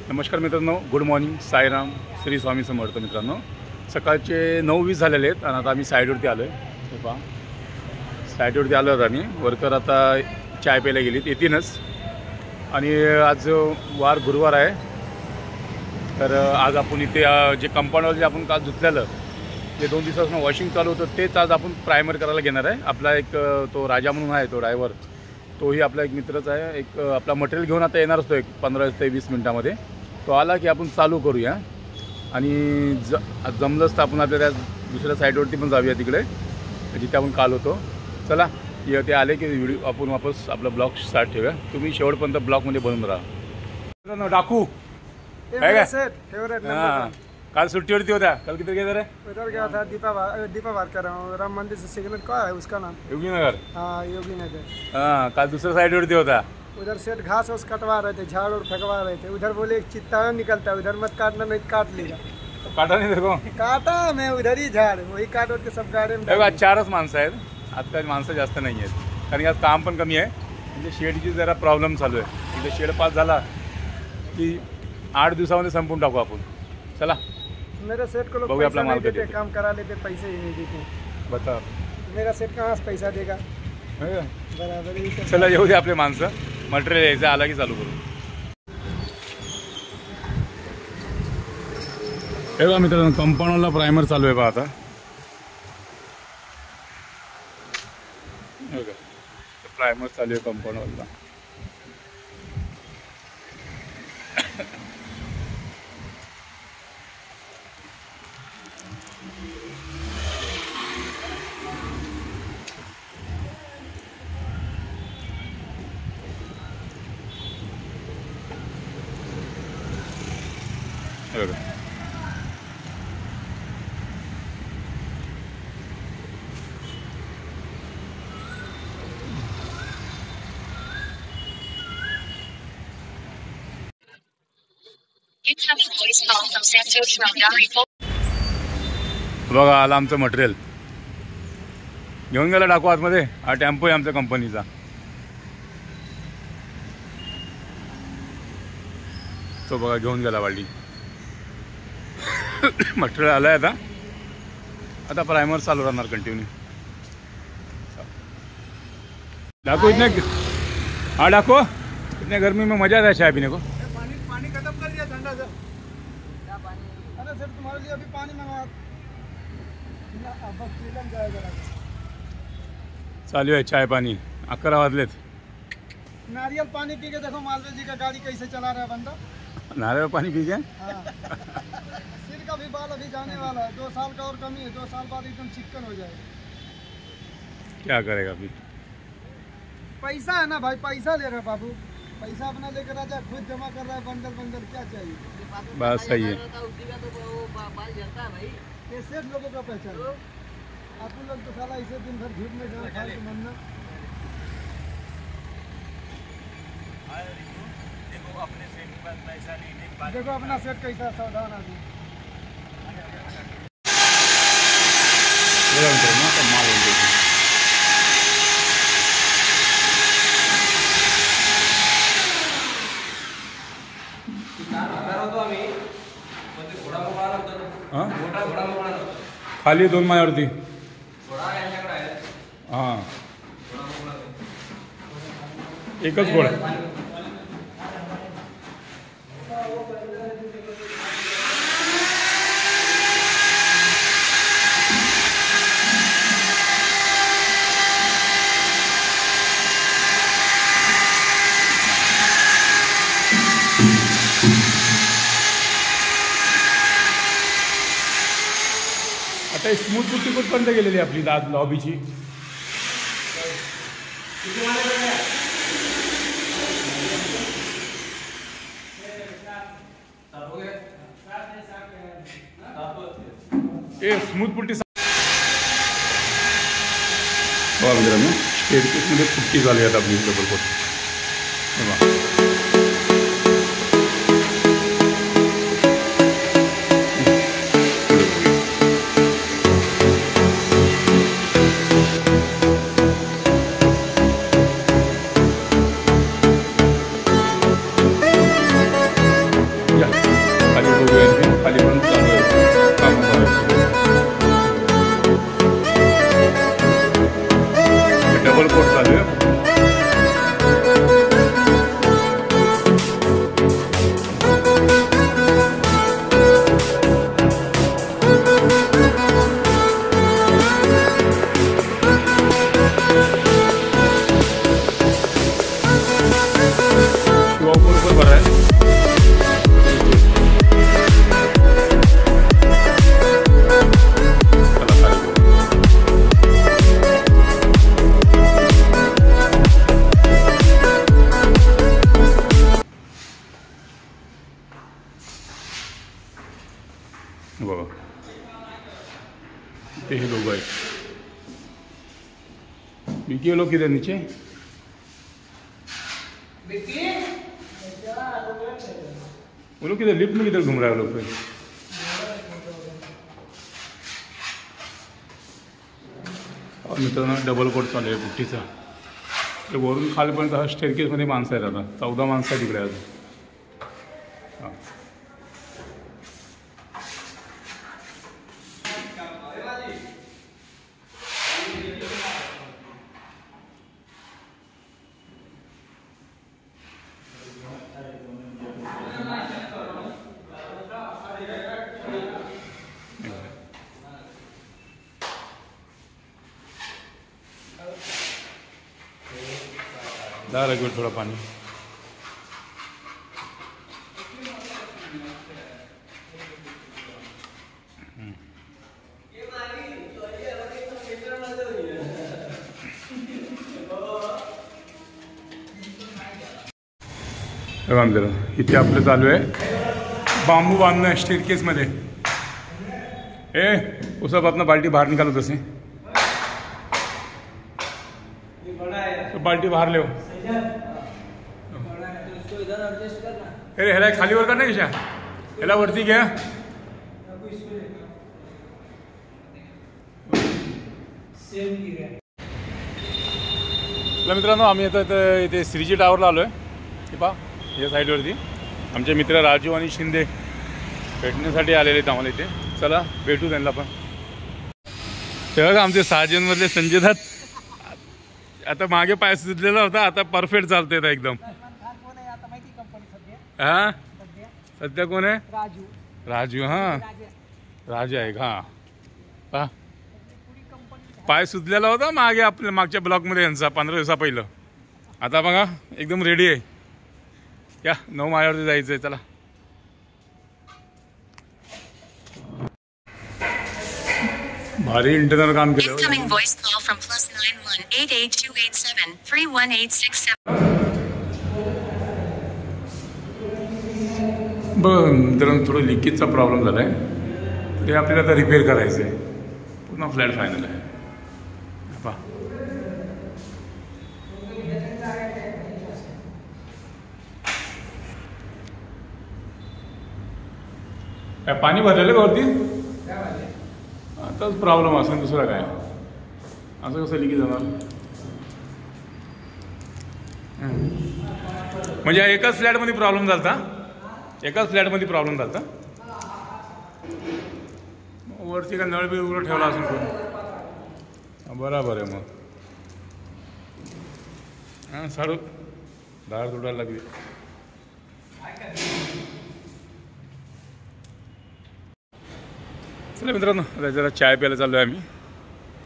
नमस्कार मित्रांनो, good morning, Sairam, Shri Swami Samarth. मित्रांनो, सकाळचे 9:20 झालेले आहेत आणि आता आम्ही साईडवरती आलो आहे. हे पहा, साईडवरती आलो आहोत आणि वर्कर आता चाय प्यायला गेलीत, येतीलच. आणि आज वार गुरुवार आहे, तर आज आपण इथे जे कंपाऊंडवर जे आपण काल धुतलेलं जे 2 दिवसापासून वॉशिंग चालू होतं तेच आज आपण प्रायमर करायला घेणार आहे. आपला एक तो राजा म्हणून आहे, तो ड्रायव्हर, तोही आपला एक मित्रच आहे. एक आपला मटेरियल घेऊन आता येणार असतो एक 15 ते 20 मिनटामध्ये. तो आला की आपण चालू करूया आणि जमलंच तर आपण आपल्या दुसऱ्या साईडवरती पण जाऊया, तिकडे जिथे आपण काल होतो. चला, ते आले की व्हिडिओ आपण वापस आपला ब्लॉग स्टार्ट ठेवूया. तुम्ही शेवटपर्यंत ब्लॉगमध्ये बनून राहा. डाकू काय काय? हां, काल सुट्टीवरती होता. कल किधर गया? उधर गया था दीपा बात कर रहा हूँ, राम मंदिर से सिग्नल का है उसका नाम योगी नगर. हाँ, योगी नगर. हाँ, काल दूसरा साइडवरती होता. उधर सेठ घास उस कटवा रहे थे, झाड़ और फेंकवा रहे थे. उधर बोले एक चित्ता निकलता है, उधर मत काटना नहीं काट लेगा. काटा नहीं देखो, काटा मैं उधर ही झाड़ वही काट के सब गाड़ी में. आज 4च माणसं आहेत, आज काही माणसं जास्त नाही आहेत, कारण आज काम पण कमी आहे. म्हणजे शेडची जरा प्रॉब्लेम चालू आहे. इथे शेड पास झाला की 8 दिवसामध्ये संपून टाकू आपण. चला, मेरा सेठ को लोग पैसा नहीं देते, काम करा लेते, पैसे ही नहीं देते. बता, मेरा सेठ कहाँ से पैसा देगा? बराबर ही. चला, येऊ दे आपले माणसं. मटेरियल यायचं आला की चालू करू. हे बघा मित्रांनो, कंपाऊंडला प्रायमर चालू आहे बघा आता. प्रायमर चालू आहे कंपाऊंडवरला. बघा, आला आमचं मटेरियल. घेऊन गेला डाकू आतमध्ये. हा टेम्पो आहे आमच्या कंपनीचा. तो बघा घेऊन गेला वाली. मटेरियल आलं आहे आता प्रायमर चालू राहणार कंटिन्यू. डाकू इतने, हाँ डाकू, इतने गर्मी में मजा आता है चाय पीने को. पानी खत्म कर दिया, ठंडा सा. अरे सर, तुम्हारे लिए अभी पानी मंगा. चालू आहे चाय पानी. 11 वाजलेत. नारियल पानी पी के देखो मालवीय जी का गाड़ी कैसे चला रहा है बंदा. नारियल पानी पी के. हाँ. सिर का भी बाल अभी जाने वाला है. 2 साल का और कमी है. 2 साल बाद एकदम चिकन हो जाएगा. क्या करेगा अभी? पैसा है ना भाई, पैसा ले रहा है बाबू. पैसा अपना लेकर आजा, खुद जमा कर रहा है. बंदर क्या चाहिए? बस सही है. ये सेठ लोगों का पहचान. आप लोग तो साला इसे दिन भर झूठ में जाना खाए तो मनना. देखो अपना सेठ कैसा सावधान आदमी. खाली 2 माझ्यावरती. हां, एकच घोडा. आता स्मूथ पुट्टी कुठपर्यंत गेलेली आपली लॉबीची. स्मूथ पुट्टी मित्रांनो, स्टेअरकेसमध्ये पुट्टी झाली आहे आपली डबल कोट. चालू आहे. बघा ते हे लोग आहेत. विकी लोग किधर नीचे वो लोग किधर लिफ्ट में किधर घूम रहा है लोग फिर. और मित्रांनो डबल कोट चालू आहे बुट्टीचा. ते वरून खालीपर्यंत हा स्टेअरकेसमध्ये माणसं आहेत. आता 14 माणसं आहेत तिकडे अजून. हां रगवेल थोड़ा पानी. इथे आपलं चालू आहे बांबू बांधणं स्टेअरकेसमध्ये. उसब अपना बाल्टी बाहर निकालो तसे. तो बाल्टी बाहर ले. अरे ह्याला खाली वर कर ना कशा ह्याला वरती घ्या. मित्रांनो आम्ही आता इथे श्रीजी टावरला आलो आहे. हे पहा या साईडवरती आमचे मित्र राजू आणि शिंदे भेटण्यासाठी आलेले आहेत आम्हाला इथे. चला भेटू त्यांना पण. तेव्हा आमचे 6 जणमधले संजय दत्त आता मागे पाय सुचलेला होता. आता परफेक्ट चालतंय एकदम. हां सध्या कोण आहे. राजू. हां राजू आहे का. हां पाय सुचलेला होता मागे आपल्या मागच्या ब्लॉकमध्ये यांचा 15 दिवसा पहिलं. आता बघा एकदम रेडी आहे. या 9 माळ्यावरती जायचं आहे. चला भारी इंटरनल काम केलं. बरं मित्रांनो थोडं लिकेजचा प्रॉब्लेम झाला आहे. ते आपल्याला आता रिपेअर करायचं आहे. पुन्हा फ्लॅट फायनल आहे. पहा काय पाणी भरलेलं का वरती. आताच प्रॉब्लेम असेल दुसरा काय. असं कसं लिकेज जाणार. म्हणजे एकाच फ्लॅटमध्ये प्रॉब्लेम झाला. एकाच फ्लॅटमध्ये प्रॉब्लेम झाला. वरती का नळ बी उघडं ठेवला असेल कोण. बरोबर आहे मग. हां साडू दार तुटायला लागली. चला मित्रांनो आता जरा चाय प्यायला चाललो आहे आम्ही.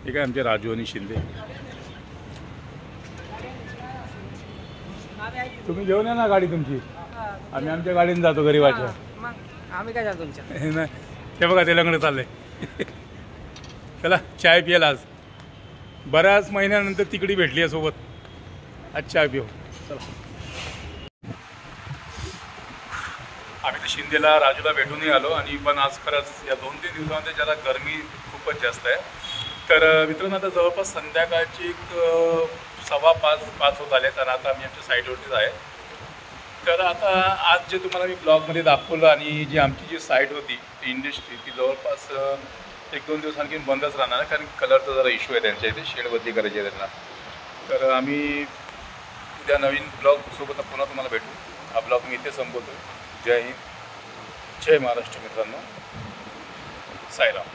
ठीक आहे आमचे राजू आणि शिंदे. तुम्ही घेऊन या ना गाडी तुमची. आम्ही आमच्या गाडीने जातो गरीबाच्या. आम्ही काय जातो तुमच्या. नाही ते बघा तेलंगणे चाललंय. चला चाय पियाला आज बऱ्याच महिन्यानंतर तिकडी भेटली आहे सोबत. आज चाय पिऊ. चला आम्ही तर शिंदेला राजूला भेटूनही आलो. आणि पण आज खरंच या 2-3 दिवसामध्ये जरा गरमी खूपच जास्त आहे. तर मित्रांनो आता जवळपास संध्याकाळची 4:15 होत आले. तर आता आम्ही आमच्या साईडवरतीच आहे. तर आता आज जे तुम्हाला मी ब्लॉगमध्ये दाखवलं आणि जी आमची जी साईट होती ती इंडस्ट्री ती जवळपास 1-2 दिवस आणखी बंदच राहणार. कारण कलरचा जरा इश्यू आहे त्यांच्या इथे. शेड बदली करायची आहे त्यांना. तर आम्ही उद्या नवीन ब्लॉगसोबत पुन्हा तुम्हाला भेटू. हा ब्लॉग मी इथे संपवतो. जय हिंद जय महाराष्ट्र मित्रांनो. साईराम.